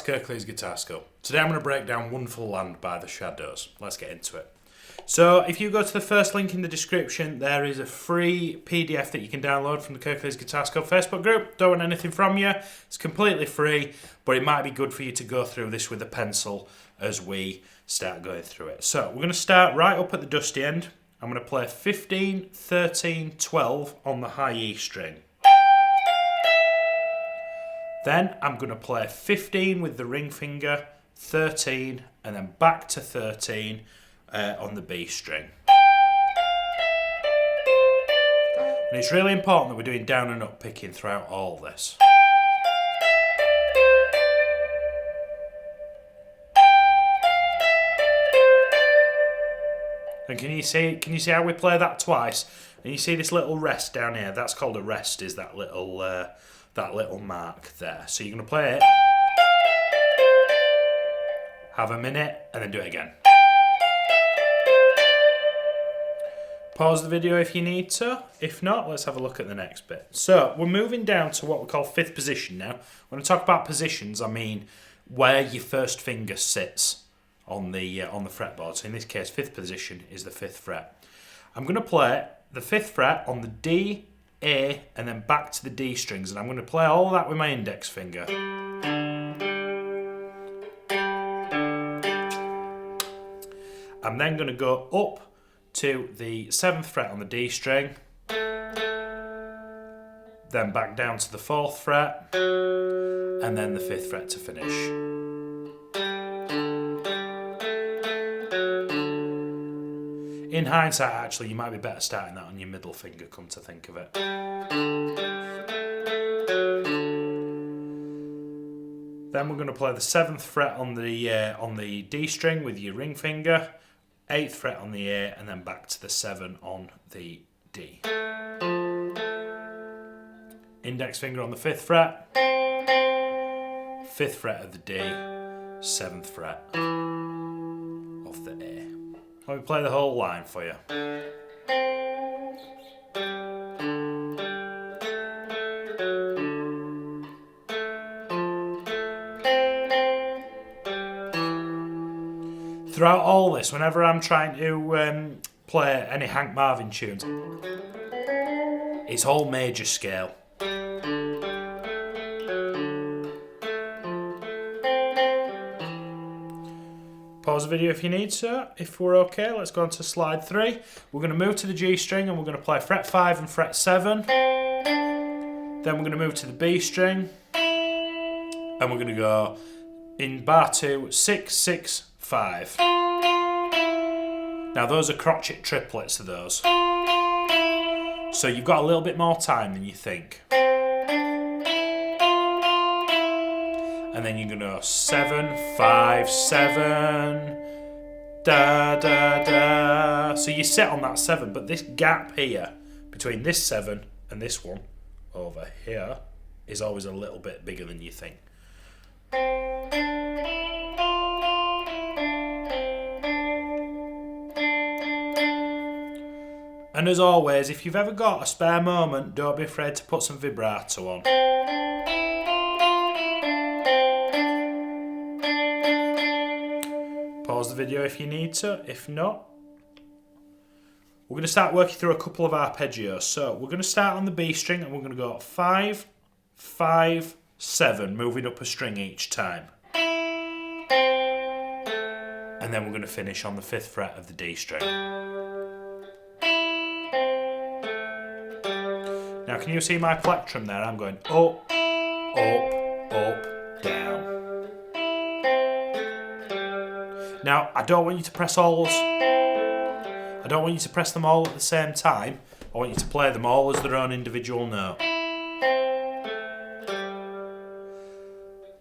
Kirkley's Guitar School. Today I'm going to break down Wonderful Land by the Shadows. Let's get into it. So if you go to the first link in the description, there is a free PDF that you can download from the Kirkley's Guitar School Facebook group. Don't want anything from you. It's completely free, but it might be good for you to go through this with a pencil as we start going through it. So we're going to start right up at the dusty end. I'm going to play 15, 13, 12 on the high E string. Then I'm going to play 15 with the ring finger, 13, and then back to 13 on the B string. And it's really important that we're doing down and up picking throughout all this. And can you see how we play that twice? And you see this little rest down here? That's called a rest, is that little mark there. So you're going to play it, have a minute, and then do it again. Pause the video if you need to. If not, let's have a look at the next bit. So we're moving down to what we call fifth position now. When I talk about positions, I mean where your first finger sits on the fretboard. So in this case, fifth position is the 5th fret. I'm going to play the 5th fret on the D, A, and then back to the D strings, and I'm going to play all of that with my index finger. I'm then going to go up to the 7th fret on the D string, then back down to the 4th fret, and then the 5th fret to finish. In hindsight, actually, you might be better starting that on your middle finger, come to think of it. Then we're going to play the 7th fret on the D string with your ring finger, 8th fret on the A, and then back to the 7 on the D. Index finger on the 5th fret, 5th fret of the D, 7th fret of the A. Let me play the whole line for you. Throughout all this, whenever I'm trying to play any Hank Marvin tunes, it's all major scale. Pause the video if you need to. If we're okay, let's go on to slide 3. We're going to move to the G string and we're going to play fret 5 and fret 7. Then we're going to move to the B string and we're going to go in bar 2, 6, 6, 5. Now those are crotchet triplets of those. So you've got a little bit more time than you think. And then you're going to go 7, 5, 7, da, da, da. So you sit on that 7, but this gap here, between this 7 and this one over here, is always a little bit bigger than you think. And as always, if you've ever got a spare moment, don't be afraid to put some vibrato on. Pause the video if you need to. If not, we're going to start working through a couple of arpeggios. So we're going to start on the B string and we're going to go 5, 5, 7, moving up a string each time. And then we're going to finish on the 5th fret of the D string. Now can you see my plectrum there? I'm going up, up, up, down. Now, I don't want you to press alls. I don't want you to press them all at the same time. I want you to play them all as their own individual note.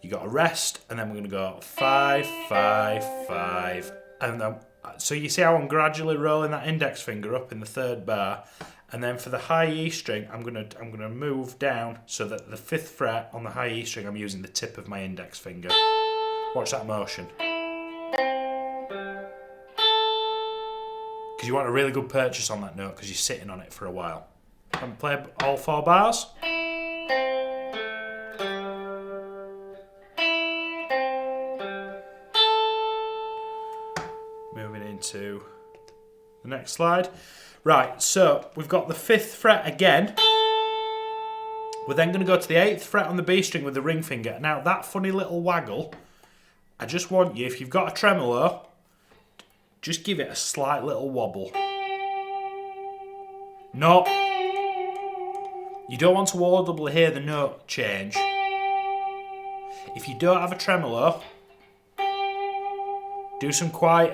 You got a rest, and then we're going to go 5, 5, 5, and then so you see how I'm gradually rolling that index finger up in the 3rd bar, and then for the high E string, I'm gonna move down so that the 5th fret on the high E string, I'm using the tip of my index finger. Watch that motion. Because you want a really good purchase on that note because you're sitting on it for a while. And play all 4 bars. into the next slide. Right, so we've got the 5th fret again. We're then going to go to the 8th fret on the B string with the ring finger. Now that funny little waggle, I just want you, if you've got a tremolo, just give it a slight little wobble. No, you don't want to audibly hear the note change. If you don't have a tremolo, do some quite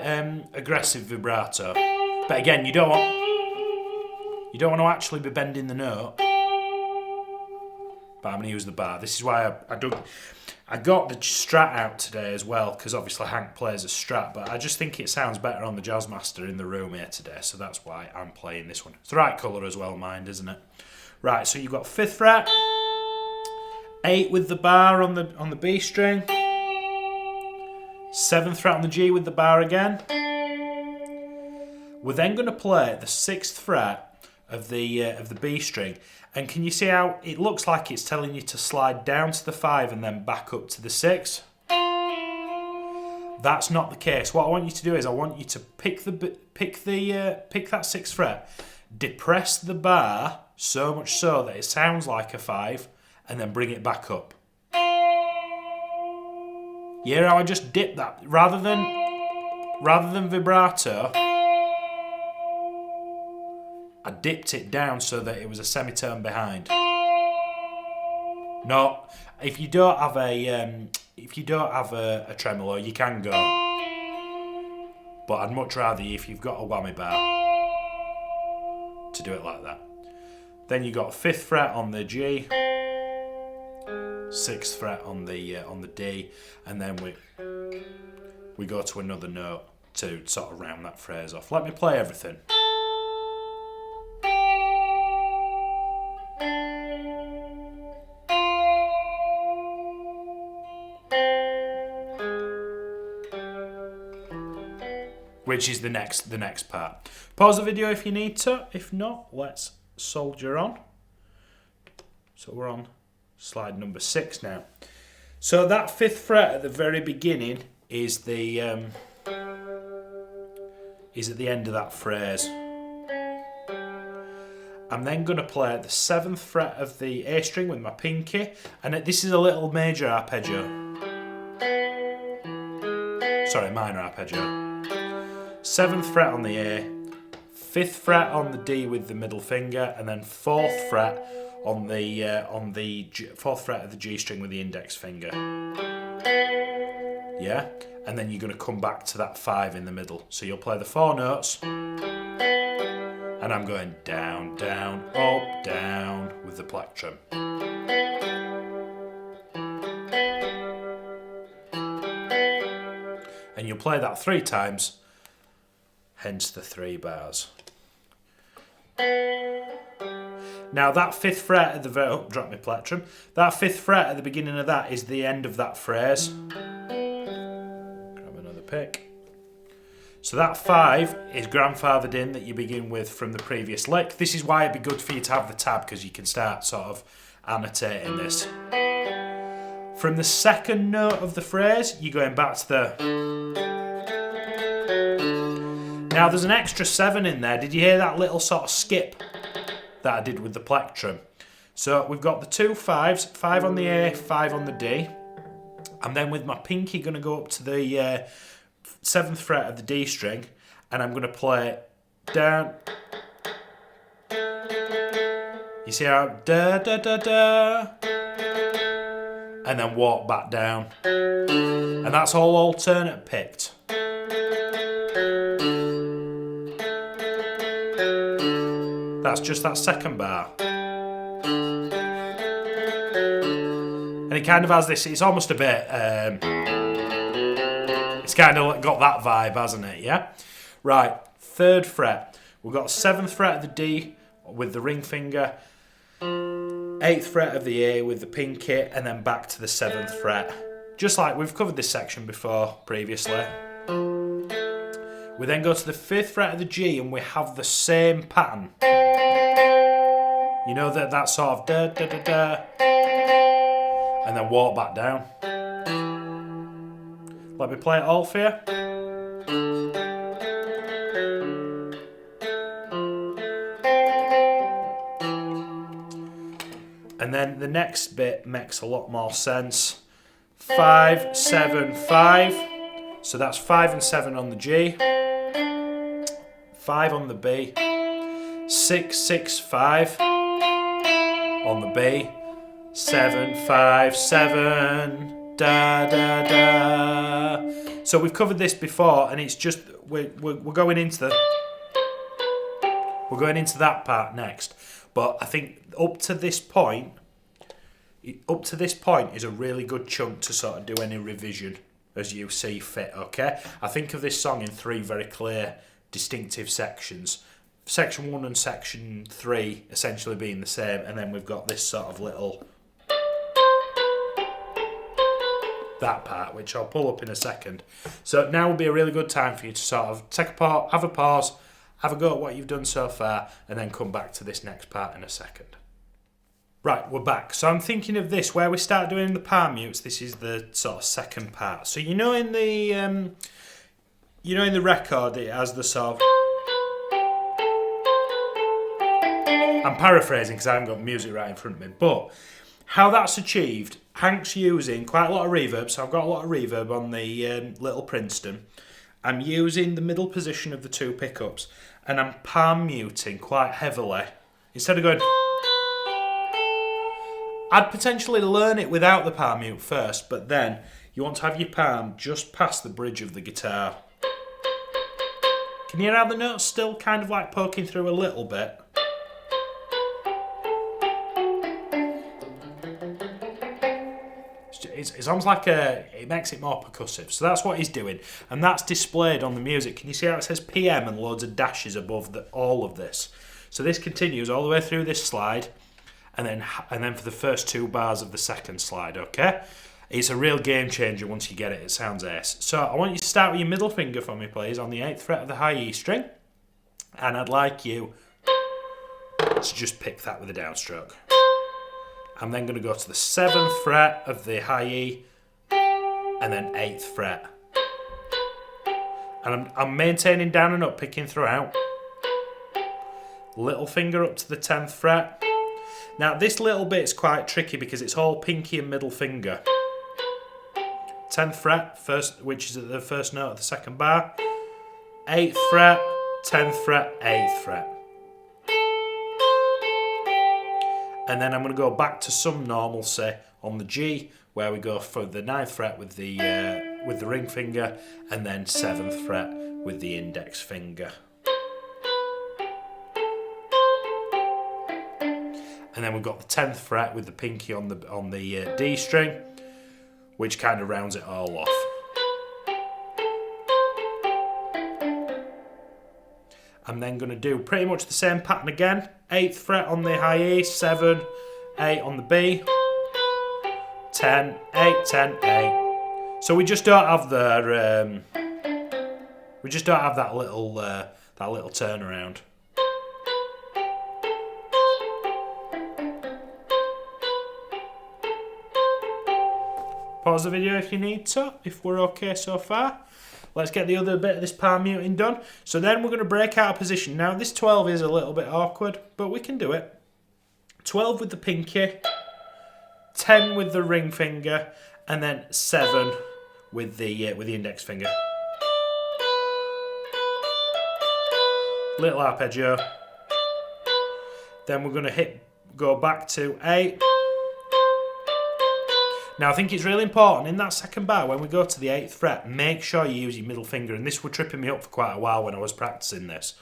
aggressive vibrato. But again, you don't want to actually be bending the note. But I'm going to use the bar. This is why I got the Strat out today as well, because obviously Hank plays a Strat, but I just think it sounds better on the Jazzmaster in the room here today, so that's why I'm playing this one. It's the right colour as well, mind, isn't it? Right, so you've got 5th fret, 8 with the bar on the B string, 7th fret on the G with the bar again. We're then going to play the 6th fret of the B string, and can you see how it looks like it's telling you to slide down to the 5 and then back up to the 6? That's not the case. What I want you to do is I want you to pick that 6th fret, depress the bar so much so that it sounds like a 5, and then bring it back up. Yeah, how I just dip that rather than vibrato. I dipped it down so that it was a semitone behind. No, if you don't have a tremolo, you can go. But I'd much rather, if you've got a whammy bar, to do it like that. Then you got 5th fret on the G, 6th fret on the D, and then we go to another note to sort of round that phrase off. Let me play everything. Which is the next part. Pause the video if you need to. If not, let's soldier on. So we're on slide number 6 now. So that 5th fret at the very beginning is at the end of that phrase. I'm then going to play the 7th fret of the A string with my pinky, and this is a little major arpeggio. Sorry, minor arpeggio. 7th fret on the A, 5th fret on the D with the middle finger, and then 4th fret on the 4th fret of the G string with the index finger. Yeah, and then you're going to come back to that 5 in the middle. So you'll play the 4 notes, and I'm going down, down, up, down with the plectrum. And you'll play that 3 times. Hence the 3 bars. Now that 5th fret at the drop my plectrum. That 5th fret at the beginning of that is the end of that phrase. Grab another pick. So that 5 is grandfathered in that you begin with from the previous lick. This is why it'd be good for you to have the tab, because you can start sort of annotating this. From the second note of the phrase, you're going back to the... Now there's an extra 7 in there. Did you hear that little sort of skip that I did with the plectrum? So we've got the 2 5s, 5 on the A, 5 on the D. I'm then with my pinky going to go up to the 7th fret of the D string, and I'm going to play down. You see how da da da da, and then walk back down, and that's all alternate picked. That's just that second bar. And it kind of has this, it's almost a bit, it's kind of got that vibe, hasn't it, yeah? Right, 3rd fret. We've got 7th fret of the D with the ring finger, 8th fret of the A with the pinky, and then back to the 7th fret. Just like we've covered this section before previously. We then go to the 5th fret of the G and we have the same pattern. You know that sort of da da da da, and then walk back down. Let me play it all for you. And then the next bit makes a lot more sense. 5, 7, 5. So that's 5 and 7 on the G. 5 on the B. 6, 6, 5 on the B. 7, 5, 7. Da, da, da. So we've covered this before, and it's just we're going into that part next. But I think up to this point is a really good chunk to sort of do any revision as you see fit. Okay, I think of this song in 3 very clear, distinctive sections. Section 1 and section 3 essentially being the same, and then we've got this sort of little that part, which I'll pull up in a second. So now would be a really good time for you to sort of take a pause, have a go at what you've done so far, and then come back to this next part in a second. Right, we're back. So I'm thinking of this, where we start doing the palm mutes. This is the sort of second part. So in the record, it has the sort of. I'm paraphrasing because I haven't got music right in front of me, but how that's achieved, Hank's using quite a lot of reverb. So I've got a lot of reverb on the Little Princeton. I'm using the middle position of the 2 pickups, and I'm palm muting quite heavily. Instead of going, I'd potentially learn it without the palm mute first, but then you want to have your palm just past the bridge of the guitar. Can you hear how the note's still kind of like poking through a little bit? It's almost like it makes it more percussive. So that's what he's doing. And that's displayed on the music. Can you see how it says PM and loads of dashes above all of this? So this continues all the way through this slide. And then for the first 2 bars of the second slide, okay? It's a real game changer once you get it. It sounds ace. So I want you to start with your middle finger for me, please, on the 8th fret of the high E string. And I'd like you to just pick that with a downstroke. I'm then going to go to the 7th fret of the high E, and then 8th fret. And I'm maintaining down and up, picking throughout. Little finger up to the 10th fret. Now this little bit's quite tricky because it's all pinky and middle finger. 10th fret, which is at the first note of the second bar. 8th fret, 10th fret, 8th fret. And then I'm going to go back to some normalcy on the G, where we go for the 9th fret with the ring finger, and then 7th fret with the index finger. And then we've got the 10th fret with the pinky on the D string, which kind of rounds it all off. I'm then going to do pretty much the same pattern again. 8th fret on the high E, 7, 8 on the B, 10, 8, 10, 8. So we just don't have that little turnaround. Pause the video if you need to, if we're okay so far. Let's get the other bit of this palm muting done. So then we're going to break out of position. Now this 12 is a little bit awkward, but we can do it. 12 with the pinky, 10 with the ring finger, and then 7 with the index finger. Little arpeggio. Then we're going to go back to 8. Now I think it's really important in that second bar, when we go to the 8th fret, make sure you use your middle finger, and this was tripping me up for quite a while when I was practicing this.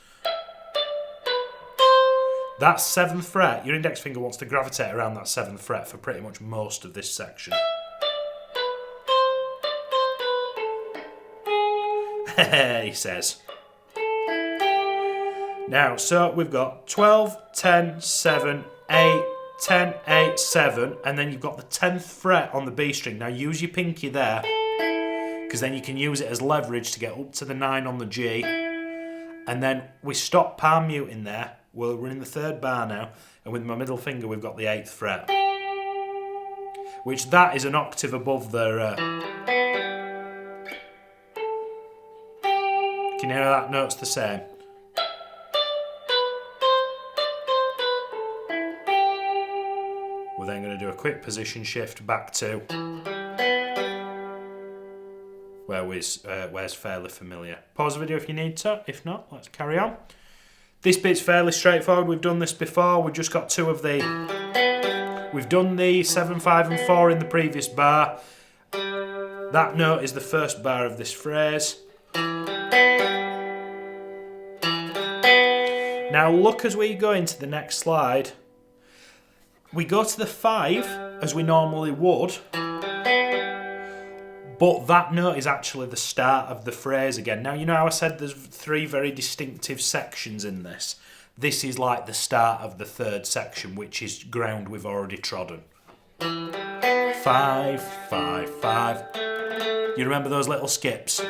That 7th fret, your index finger wants to gravitate around that 7th fret for pretty much most of this section. He says. Now, so we've got 12, 10, 7, 8, 10, 8, 7, and then you've got the 10th fret on the B string. Now use your pinky there, because then you can use it as leverage to get up to the 9 on the G. And then we stop palm muting there. We're in the 3rd bar now, and with my middle finger we've got the 8th fret, which that is an octave above the... Can you hear how that note's the same? With then going to do a quick position shift back to where's fairly familiar. Pause the video if you need to. If not, let's carry on. This bit's fairly straightforward. We've done this before. We've just got two of the... We've done the 7, 5 and 4 in the previous bar. That note is the first bar of this phrase. Now look as we go into the next slide. We go to the 5 as we normally would, but that note is actually the start of the phrase again. Now you know how I said there's 3 very distinctive sections in this? This is like the start of the 3rd section, which is ground we've already trodden. 5, 5, 5. You remember those little skips?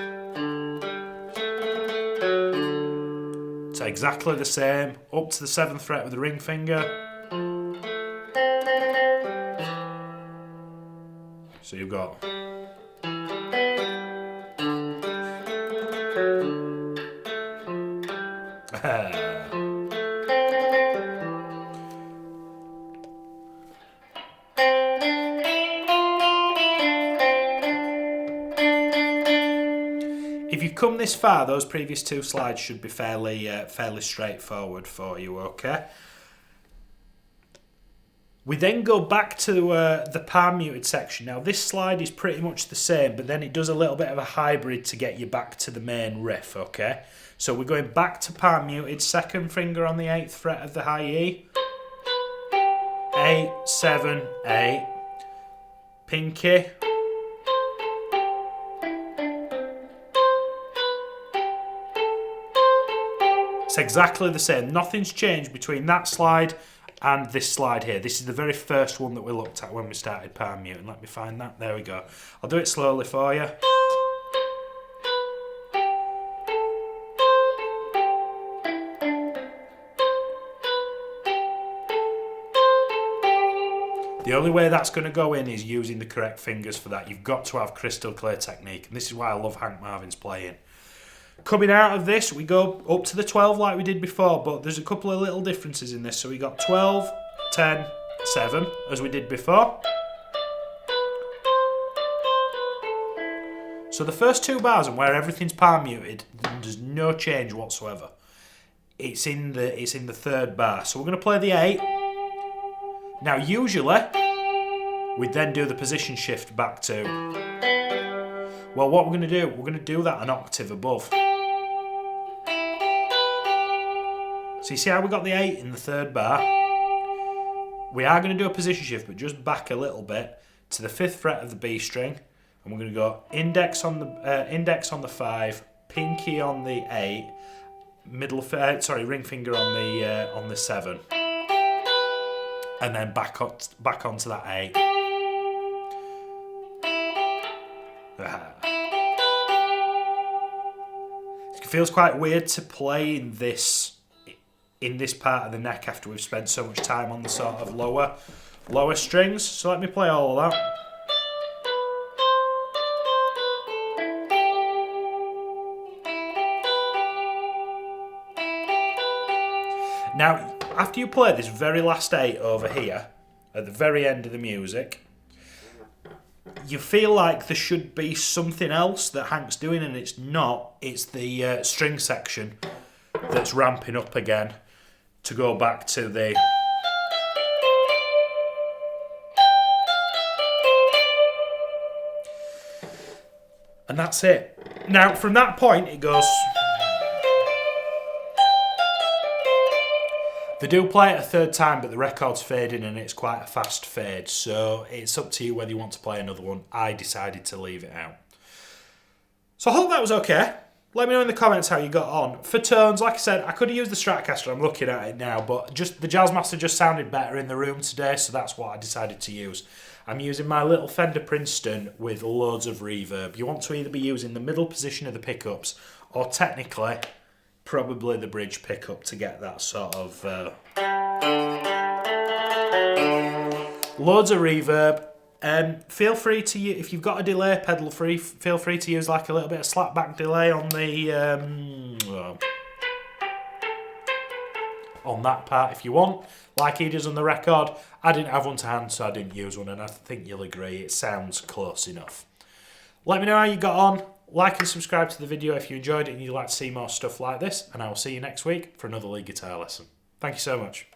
It's exactly the same, up to the 7th fret with the ring finger. So you've got... If you've come this far, those previous 2 slides should be fairly straightforward for you, okay? We then go back to the palm muted section. Now this slide is pretty much the same, but then it does a little bit of a hybrid to get you back to the main riff, okay? So we're going back to palm muted, 2nd finger on the 8th fret of the high E. 8, 7, 8. Pinky. It's exactly the same. Nothing's changed between that slide and this slide here. This is the very first one that we looked at when we started palm muting. Let me find that. There we go. I'll do it slowly for you. The only way that's going to go in is using the correct fingers for that. You've got to have crystal clear technique. And this is why I love Hank Marvin's playing. Coming out of this, we go up to the 12 like we did before, but there's a couple of little differences in this. So we got 12, 10, 7, as we did before. So the first 2 bars and where everything's palm muted, there's no change whatsoever. It's in the 3rd bar. So we're going to play the 8. Now usually, we'd then do the position shift back to... Well, what we're going to do, we're going to do that an octave above. So you see how we got the 8 in the 3rd bar? We are going to do a position shift, but just back a little bit to the 5th fret of the B string, and we're going to go index on the 5, pinky on the 8, ring finger on the 7, and then back onto that 8. It feels quite weird to play in this part of the neck after we've spent so much time on the sort of lower strings. So let me play all of that. Now, after you play this very last 8 over here, at the very end of the music, you feel like there should be something else that Hank's doing, and it's not. It's the string section that's ramping up again to go back to the... And that's it. Now, from that point, it goes... They do play it a 3rd time, but the record's fading and it's quite a fast fade, so it's up to you whether you want to play another one. I decided to leave it out. So I hope that was okay. Let me know in the comments how you got on. For tones, like I said, I could have used the Stratocaster, I'm looking at it now, but just the Jazzmaster just sounded better in the room today, so that's what I decided to use. I'm using my little Fender Princeton with loads of reverb. You want to either be using the middle position of the pickups, or technically, probably the bridge pickup to get that sort of... loads of reverb. Feel free to use, if you've got a delay pedal feel free to use like a little bit of slapback delay on the on that part if you want, like he does on the record. I didn't have one to hand, so I didn't use one, and I think you'll agree it sounds close enough. Let me know how you got on. Like and subscribe to the video if you enjoyed it and you'd like to see more stuff like this, and I will see you next week for another lead guitar lesson. Thank you so much.